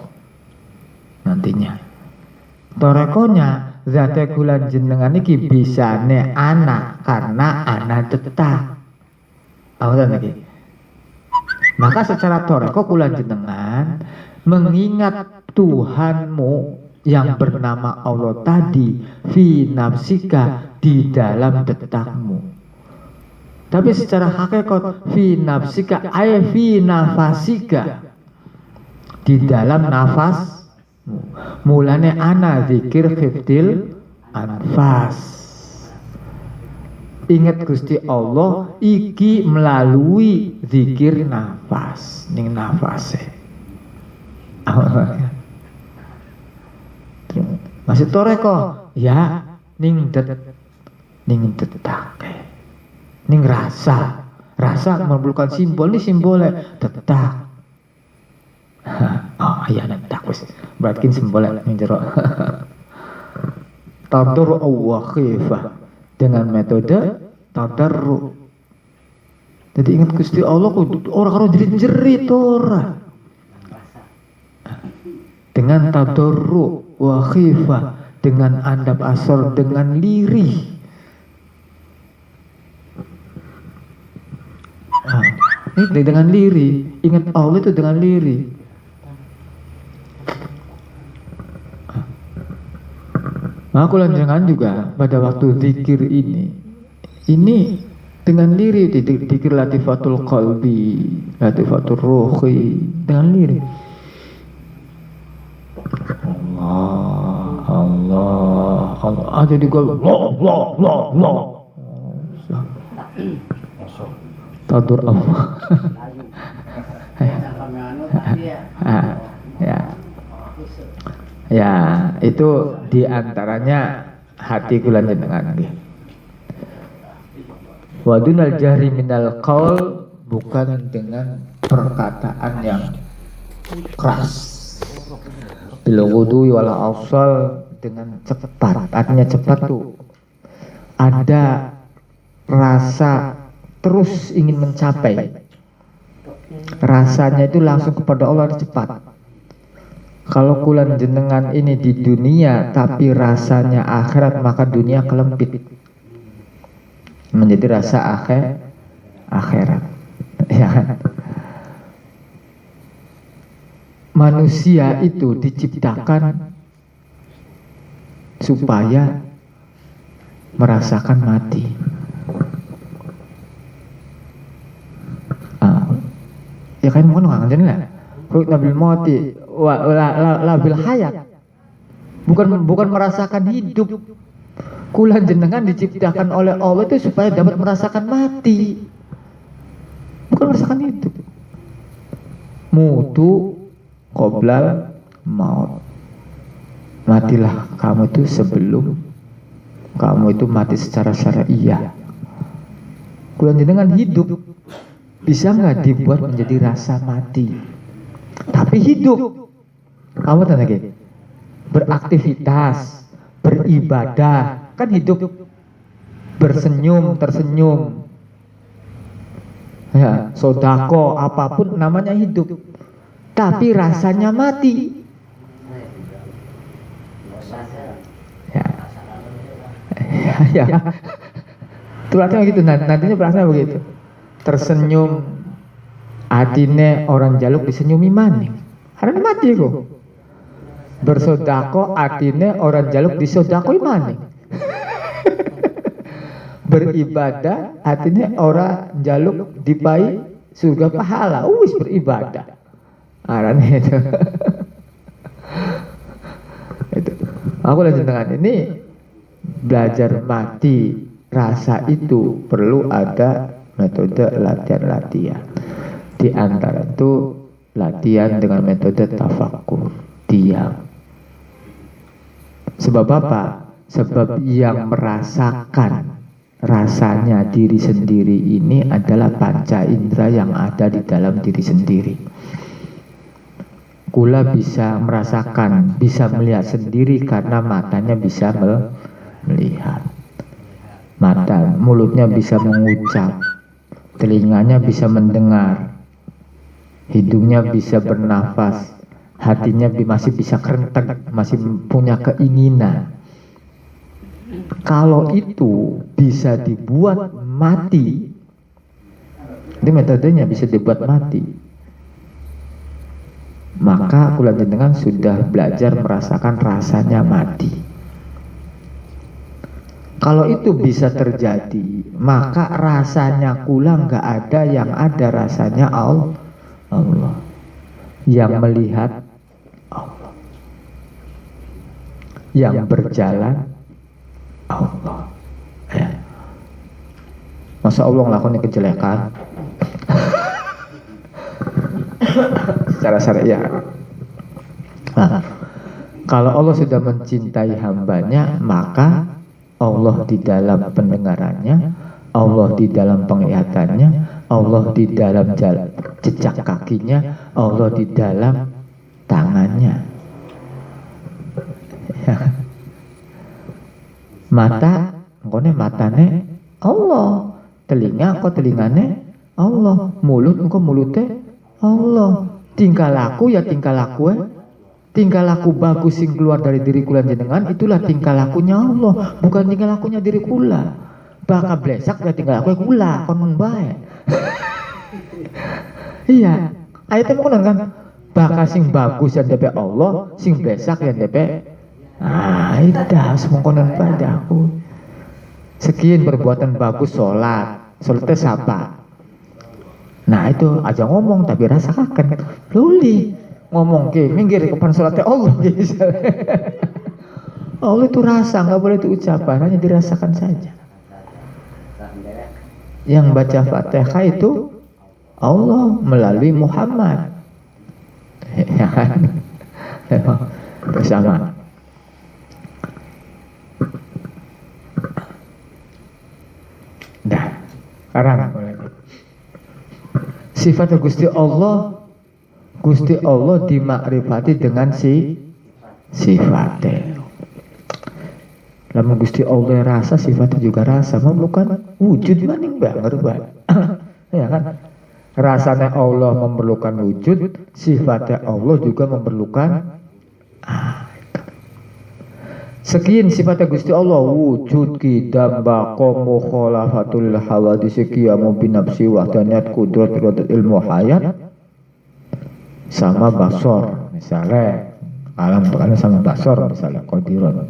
nantinya. Torekonya zate kula jenengan iki bisane ana karena ana tetap. Awalan lagi. Maka secara toreko kula jenengan mengingat Tuhanmu yang bernama Allah tadi fi nafsika di dalam detakmu. Tapi secara hakikat fi nafsika ay fi nafasika di dalam nafas. Mulane ana zikir khiftil anfas. Ingat Gusti Allah iki melalui zikir nafas ning nafase. Masih toreko ya ning detak ning rasa memerlukan simbol nih simbolnya detak. Oh iya detak wis berarti simbolnya ning jero. Tadarru wa khifah dengan metode tadarru. Jadi ingat Gusti Allah ora karo jerit-jerit ora. Dengan tadarru wa khifah, dengan andap asor, dengan lirih. Ini dengan lirih. Ingat Allah itu dengan lirih. Aku lanjutkan juga pada waktu zikir ini dengan lirih, zikir latifatul qalbi, latifatul ruhi, dengan lirih. Allah. Jadi gue Allah. Tadur Allah. Ya, itu diantaranya hati kula jenengan. Wadunal jahri minal qaul, bukan dengan perkataan yang keras. Bil ghudwi wal asal, dengan cepat. Artinya cepat tuh ada rasa terus ingin mencapai. Rasanya itu langsung kepada Allah cepat. Kalau kulan jenengan ini di dunia tapi rasanya akhirat, maka dunia kelempit menjadi rasa akhirat. Ya. Manusia itu diciptakan supaya merasakan mati. Ya kan mau nggak lah. Nabil mati la bil hayat. Bukan merasakan hidup. Kula jenengan diciptakan oleh Allah itu supaya dapat merasakan mati. Bukan merasakan hidup. Mutu qoblal maut. Matilah kamu itu sebelum kamu itu mati secara syariah. Kula jenengan hidup bisa nggak dibuat menjadi rasa mati? Tapi hidup, kamu tanya lagi, beraktivitas, beribadah, kan hidup, bersenyum, tersenyum, ya, sodako, apapun namanya hidup. Tapi rasanya mati. Ya, tulasnya begitu, nantinya perasaan begitu. Tersenyum, atine orang jaluk disenyumi maning. Karena mati kok. Bersodako, atine orang jaluk disodakoi maning. Beribadah, atine orang jaluk dipai surga pahala. Wis beribadah. Arane itu. Itu. Aku lanjut dengan ini. Belajar mati rasa itu perlu ada metode latihan-latihan. Di antara itu latihan dengan metode tafakkur, diam. Sebab apa? Sebab yang merasakan rasanya diri sendiri ini adalah panca indera yang ada di dalam diri sendiri. Kula bisa merasakan, bisa melihat sendiri karena matanya bisa melihat. Mata, mulutnya bisa mengucap, telinganya bisa mendengar, hidungnya bisa bernafas, hatinya masih bisa kerentek, masih punya keinginan. Kalau itu bisa dibuat mati, ini metodenya bisa dibuat mati, maka kula jenengan sudah belajar merasakan rasanya mati. Kalau itu bisa terjadi, maka rasanya kula nggak ada, yang ada rasanya Allah, yang melihat Allah, yang berjalan Allah. Ya. Masa Allah ngelakuin kejelekan secara syariah. Nah, kalau Allah sudah mencintai hambanya, maka Allah di dalam pendengarannya, Allah di dalam penglihatannya, Allah di dalam jejak kakinya, Allah di dalam tangannya. Ya. Mata, engkone matane Allah, telinga engko telingane Allah, mulut engko mulute Allah, tingkah laku ya tingkah laku tingkah laku bagus sing keluar dari diri kula jenengan, itulah tingkah lakunya Allah, bukan tingkah lakunya diri kula. Bakal blesak ya tingkah laku kula kon bae. Iya, ayatnya mau kan, bakal sing bagus yang DP Allah, sing blesak yang DP. Ah, itu semongkonan padaku. Sekian perbuatan bagus sholatnya siapa? Nah itu aja ngomong tapi rasakan, luli. Ngomong ke minggir kepan sholatnya Allah gitu. Allah itu rasa, nggak boleh itu ucapan, hanya dirasakan saja. Yang baca Fatihah itu Allah melalui Muhammad, ya kan? Bersama. Dah, sekarang sifat Gusti Allah dimakrifati dengan sifatnya. Lamun Gusti Allah rasa, sifatnya juga rasa, memerlukan wujud maning banget, ya kan? Rasanya Allah memerlukan wujud, sifatnya Allah juga memerlukan. Sekian sifatnya Gusti Allah, wujud, qidam, baqa, mukhalafatul hawadits, qiyamu binafsi, wahdaniyat, qudrat, iradat, ilmu, hayat, sama basor, misalnya alam berkaitan sama basor, misalnya qadirat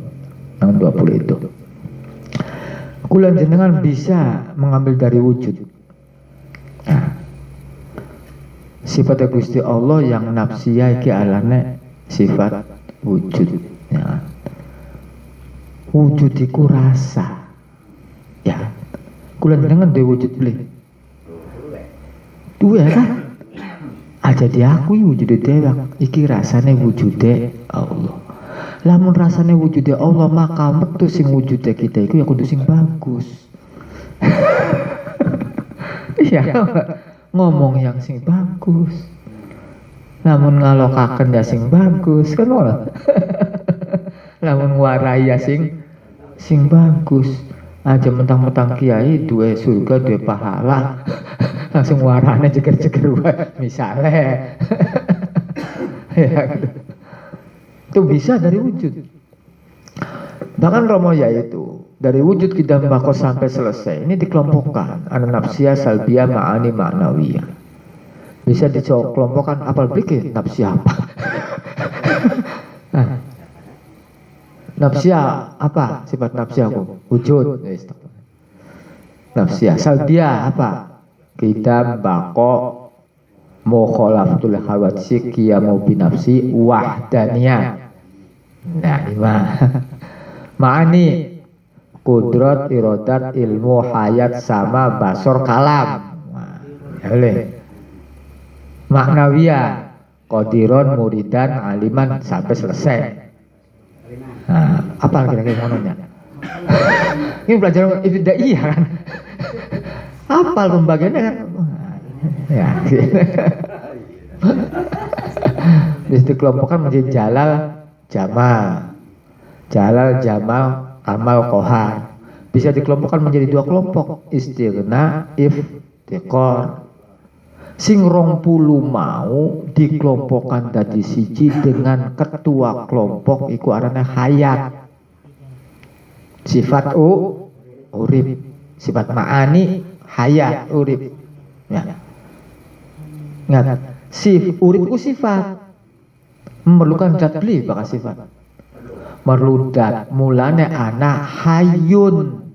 yang 20 itu. Kula jenengan bisa mengambil dari wujud. Nah, sifatnya Gusti Allah yang nafsiyah iki alane sifat wujud, ya. Wujud iku rasa, ya. Kula jenengan duwe wujud beli, duwe kan? Aja diakui wujude dewek, iki rasane wujude Allah. Lamun rasane wujude Allah, maka metu sing wujude kita iku ya kudu sing bagus. Iya, ngomong yang sing bagus. Lamun ngalokaken ya sing bagus, kan ora. Lamun warai ya sing bagus. Aja mentang-mentang kiai duwe surga, duwe pahala. Langsung warnanya jeger-jeger misalnya. Ya, itu bisa dari wujud. Bahkan Romoya itu dari wujud qidam baqa sampai selesai ini dikelompokkan, ana nafsiyah, salbiyah, ma'ani, ma'nawiyah. Bisa dikelompokkan apal pikir nafsiyah apa? Nah, nafsiyah apa? Sifat nafsiyah aku wujud. Nafsiyah. Salbiyah apa? Qidam, baqa, mukhalafatul hawadits, qiyamu binafsi, wahdaniyah. Nah, lima. Ma'ani, qudrat, iradat, ilmu, hayat, sama, basor, kalam. Nah, boleh. Maknawiyah, qadiron, muridan, aliman, sampai selesai. Nah, apa kira-kira ngononya? Ini pelajaran ibtidaiyah kan? Apa pembagiannya kan? Ya. Bisa dikelompokkan menjadi jalal, jamal, kamal, kohar. bisa dikelompokkan menjadi dua kelompok, istighna, iftiqor. Sing 20 mau dikelompokkan dadi siji dengan ketua kelompok iku arane hayat. Sifat urip, sifat ma'ani hayat urip. Ya. Ingat, urip ku sifat memerlukan zat beli bakal sifat. Merlu dat mulane ana hayun.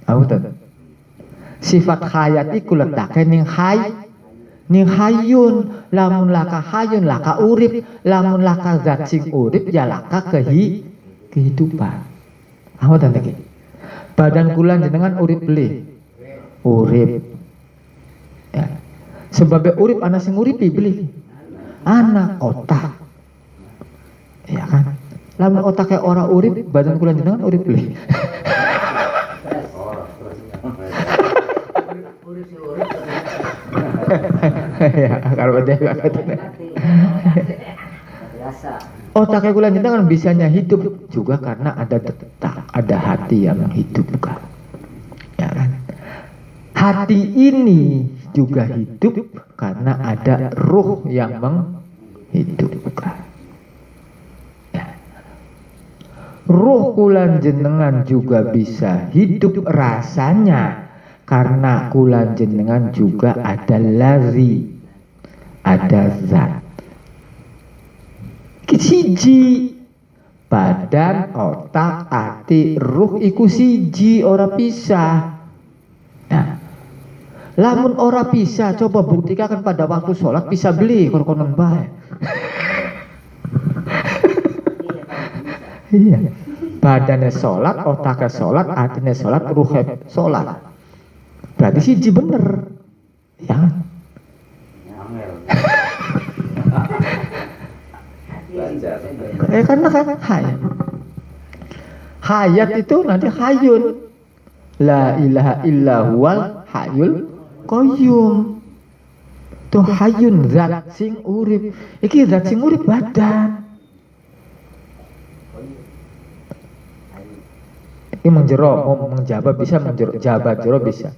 Apa tuh? Sifat hayat iku letake ning hayun, lamun laka hayun laka urip, lamun laka zat sing urip ya laka kehidupan. Apa tanda ki? Badan kula jenengan urip beli, urip. Ya. Sebab urip ana sing uripi beli, ana otak, ya kan? Lamun otaknya orang urip, badan kula jenengan urip beli. Ya, kalau ada otaknya kula jenengan bisanya hidup juga karena ada detak, ada hati yang menghidupkan. Ya kan? Hati ini juga hidup karena ada ruh yang menghidupkan. Ya. Ruh kula jenengan juga bisa hidup rasanya karena kula jenengan juga ada lazi, ada zat. Siji badan, otak, hati, ruh iku siji ora pisah. Nah, lamun ora pisah coba buktikan pada waktu sholat bisa beli konon bae. Iya. Badannya sholat, otaknya sholat, hatinya sholat, ruhnya sholat. Berarti siji bener, ya. Karena kan hayat itu nanti hayun, la ilaha illa huwal hayul qayyum. Tuh hayun zat sing urip, iki zat sing urip badan. Ini menjero, mau menjabat bisa, menjabat jero bisa.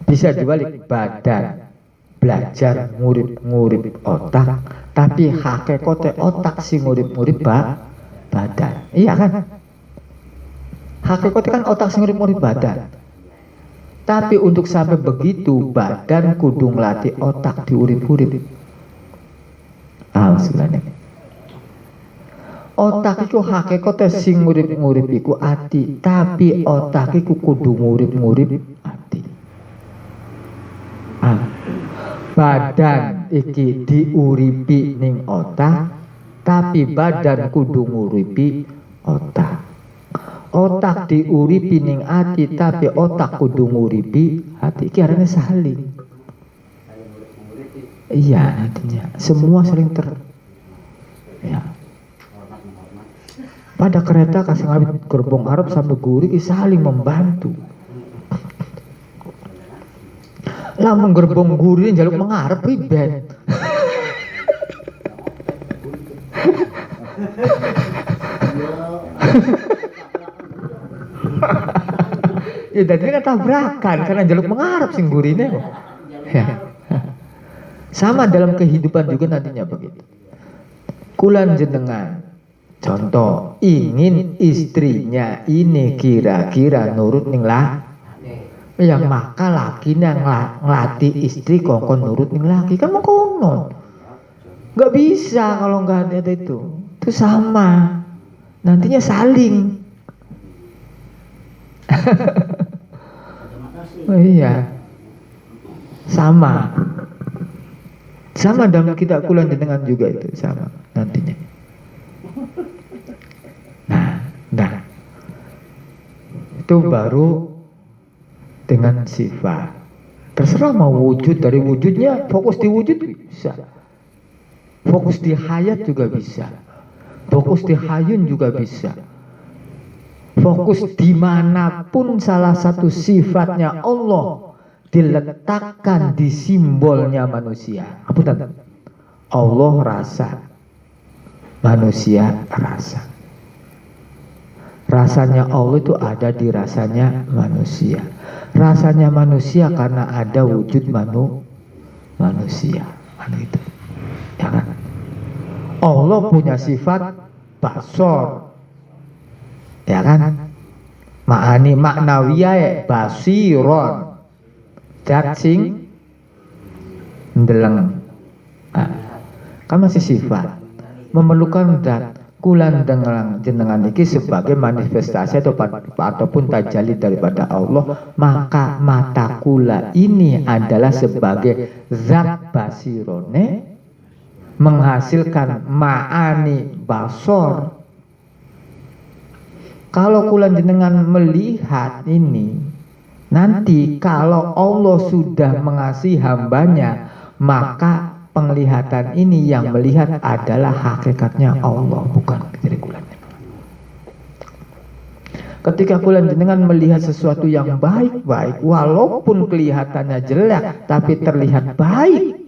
Bisa dibalik badan, belajar ngurip otak, tapi hakikate otak sing ngurip badan. Iya kan? Hakikate kan otak sing ngurip badan. Tapi untuk sampai begitu badan kudu nglatih otak diurip-urip. Sebenarnya. Otak iku hakikate sing ngurip iku ati, tapi otak iku kudu ngurip ati. Badan iki diuripi ning otak, tapi badan kudu nguripi otak. Otak diuripi ning ati, tapi otak kudu nguripi ati. Iki arane saling. Iya, nantinya semua saling ya. Pada kereta kasih ngabit gerbong Arab sampai guri saling membantu. Lamun gerbong guri jaluk mengarep ribet. Ya tadi kan tabrakan karena jaluk mengarep sing gurine. Sama dalam kehidupan juga nantinya begitu. Kulan jenengan contoh ingin istrinya ini kira-kira nurut ning lah, ya maka lakinya ngelatih istri kongkon nurut ning laki kan mau konon, nggak bisa kalau nggak ada itu sama, nantinya saling. Oh iya, sama dalam kita kulan jenengan juga itu sama nantinya. Nah, itu baru dengan sifat. Terserah mau wujud, dari wujudnya fokus di wujud bisa, fokus di hayat juga bisa, fokus di hayun juga bisa, fokus dimanapun salah satu sifatnya Allah diletakkan di simbolnya manusia. Apa tanda? Allah rasa, manusia rasa. Rasanya Allah itu ada di rasanya manusia. Rasanya manusia karena ada wujud manusia. Kan gitu. Ya kan? Allah punya sifat basor. Ya kan? Ma'ani maknawiyah basiron. Zat sing ndeleng. Kan masih sifat. Memerlukan zat. Kulan jenengan iki sebagai manifestasi ataupun tajalli daripada Allah, maka mata kula ini adalah sebagai zat basirone menghasilkan ma'ani basor. Kalau kula jenengan melihat ini, nanti kalau Allah sudah mengasihi hambanya, maka penglihatan ini yang melihat adalah hakikatnya Allah, bukan diri kulan. Ketika kulan jenengan melihat sesuatu yang baik-baik, walaupun kelihatannya jelek tapi terlihat baik,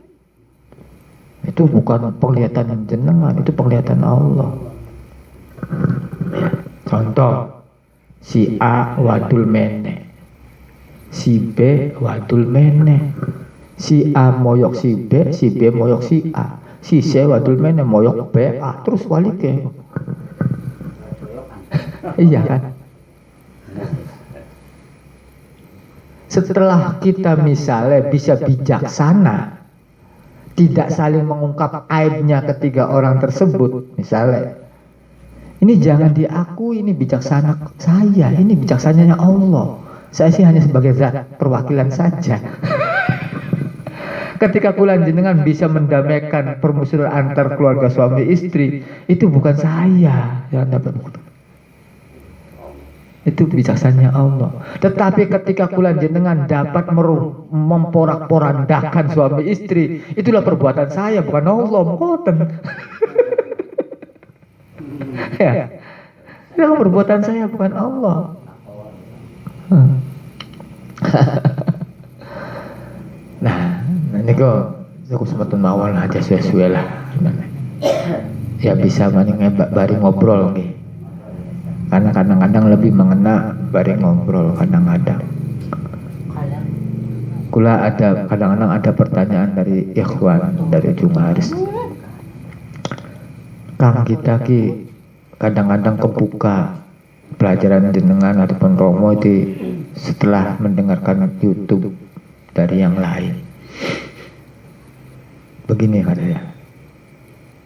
itu bukan penglihatan jenengan, itu penglihatan Allah. Contoh, si A wadul mene, si B wadul mene. Si A moyok si B moyok si A, si C wadul mene moyok B A, terus walike. Iya kan? Setelah kita misalnya bisa bijaksana, tidak saling mengungkap aibnya ketiga orang tersebut, misalnya, ini jangan diakui, ini bijaksana saya, ini bijaksananya Allah. Saya sih hanya sebagai zat perwakilan saja. Ketika kulan jenengan bisa mendamaikan permusuhan antar keluarga suami istri, itu bukan saya yang dapat. Itu bijaksananya Allah. Tetapi ketika kulan jenengan dapat memporak-porandakan suami istri, itulah perbuatan saya, bukan Allah. Mengkoten. Ya, itu perbuatan saya, bukan Allah. Nah, ini kok sempatun mawal aja suwe-suwe lah. Ya bisa bari ngobrol nih. Karena kadang-kadang lebih mengena bari ngobrol kadang-kadang. Kadang-kadang ada pertanyaan dari ikhwan dari Jumaris. Kang kita ki kadang-kadang kebuka pelajaran jenengan ataupun romo itu setelah mendengarkan YouTube dari yang lain. Begini katanya,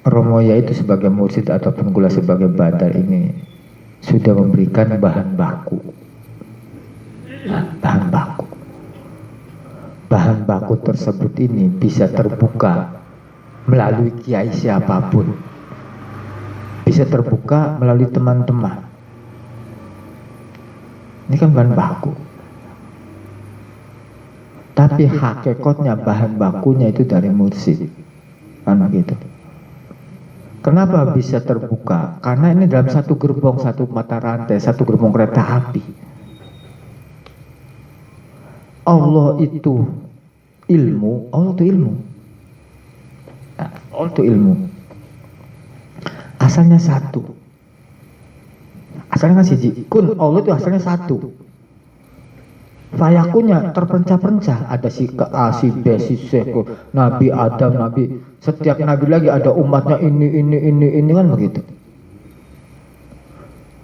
romo yaitu sebagai mursyid ataupun kula sebagai badar ini sudah memberikan bahan baku. Bahan baku tersebut ini bisa terbuka melalui kiai siapapun, bisa terbuka melalui teman-teman. Ini kan bahan baku. Tapi hakikatnya bahan bakunya itu dari mursyid. Kan begitu. Kenapa bisa terbuka? Karena ini dalam satu gerbong, satu mata rantai, satu gerbong kereta api. Allah itu ilmu, Allah itu ilmu. Allah itu ilmu. Asalnya satu. Asalnya kan siji. Kun, Allah itu asalnya satu. Fayakunya terpencah-pencah, ada si A, si B, si C, Nabi Adam, Nabi, setiap Nabi lagi ada umatnya ini kan begitu.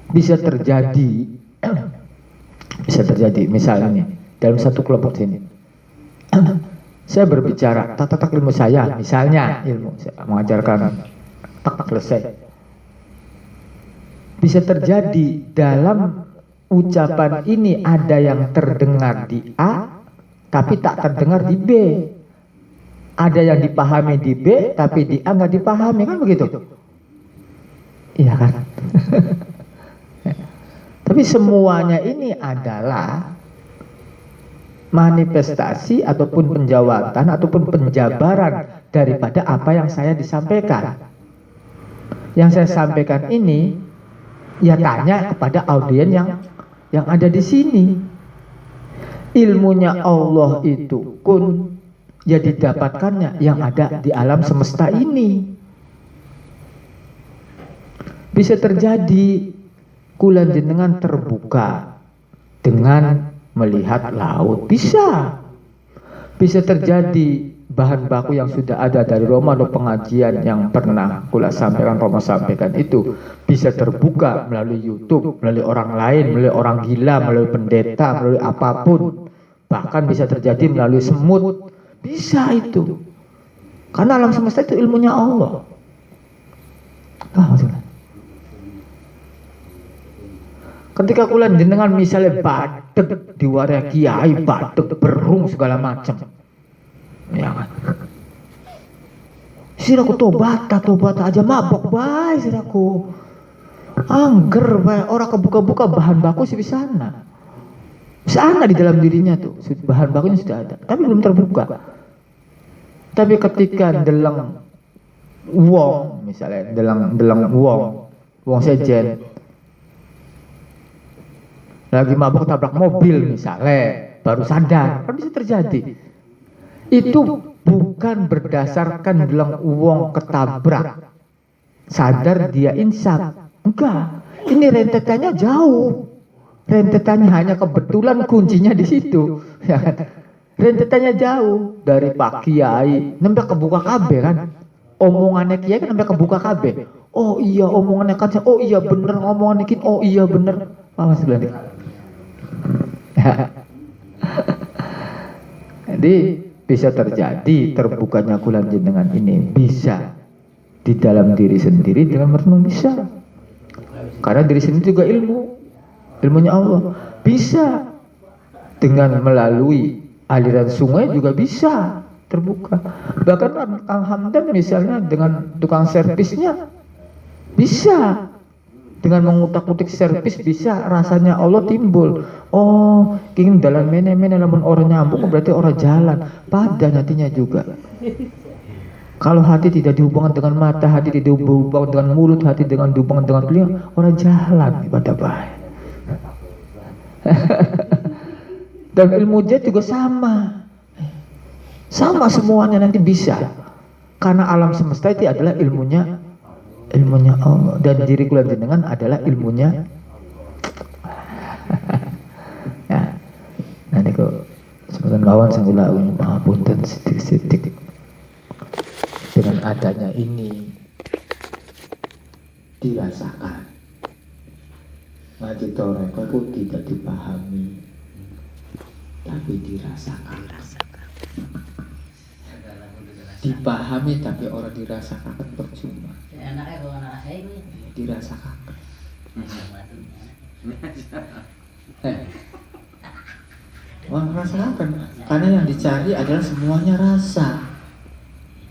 Bisa terjadi misalnya dalam satu kelompok sini. Saya berbicara, tak ilmu saya, misalnya ilmu saya mengajarkan tak selesai. Bisa terjadi dalam ucapan ini ada yang terdengar di A tapi tak terdengar di B, ada yang dipahami di B tapi di A nggak dipahami, kan begitu? Iya kan? Tapi semuanya ini adalah manifestasi ataupun penjawatan ataupun penjabaran daripada apa yang saya disampaikan. Yang saya sampaikan ini ya tanya kepada audien yang ada di sini. Ilmunya Allah itu kun ya didapatkannya yang ada di alam semesta ini. Bisa terjadi kula jenengan terbuka dengan melihat laut, bisa terjadi. Bahan baku yang sudah ada dari Roma atau pengajian yang pernah kula sampaikan, Roma sampaikan itu bisa terbuka melalui YouTube, melalui orang lain, melalui orang gila, melalui pendeta, melalui apapun, bahkan bisa terjadi melalui semut, bisa itu. Karena alam semesta itu ilmunya Allah. Maksudnya? Ketika kula jenengan misalnya badek di waria kiai, badek berung segala macam, ya kan? Siraku tobat aja mabok bae siraku. Angger bae orang kebuka-buka bahan baku sih di sana. Sana di dalam dirinya tuh bahan bakunya sudah ada, tapi belum terbuka. Tapi ketika delang wong misalnya, delang wong sejen lagi mabuk tabrak mobil misalnya, baru sadar, kan bisa terjadi. Itu bukan berdasarkan bilang uang ketabrak sadar dia insaf, enggak, ini rentetannya jauh, rentetannya hanya kebetulan kuncinya di situ, ya kan? Rentetannya jauh dari Pak Kiai nembe kebuka kabeh kan, omongannya Kiai kan nembe kebuka kabeh, oh iya omongannya kan, oh iya bener omongannya Kiai, oh iya bener, Mas Belandi. Jadi bisa terjadi terbukanya kulan jenengan ini bisa di dalam diri sendiri dengan merenung, bisa. Karena diri sendiri juga ilmunya Allah. Bisa dengan melalui aliran sungai juga bisa terbuka. Bahkan Kang Hamdan misalnya dengan tukang servisnya bisa. Dengan mengutak-utik servis bisa rasanya Allah timbul. Oh, ingin dalam mene-mene lamun orang nyambung berarti orang jalan. Pada nantinya juga. Kalau hati tidak dihubungkan dengan mata, hati tidak dihubungkan dengan mulut, hati dengan dihubungkan dengan telinga, orang jalan pada baik. Dan ilmu jet juga sama. Sama semuanya nanti bisa. Karena alam semesta itu adalah ilmunya Allah, dan diri kula jenengan adalah ilmunya. Ya, nanti kok sebagian lawan sanggula punten sidik-sidik dengan adanya ini dirasakan. Ngaji toreko itu tidak dipahami, tapi dirasakan. Dipahami tapi orang dirasakan percuma. Dirasakan. Orang rasakan, karena yang dicari adalah semuanya rasa.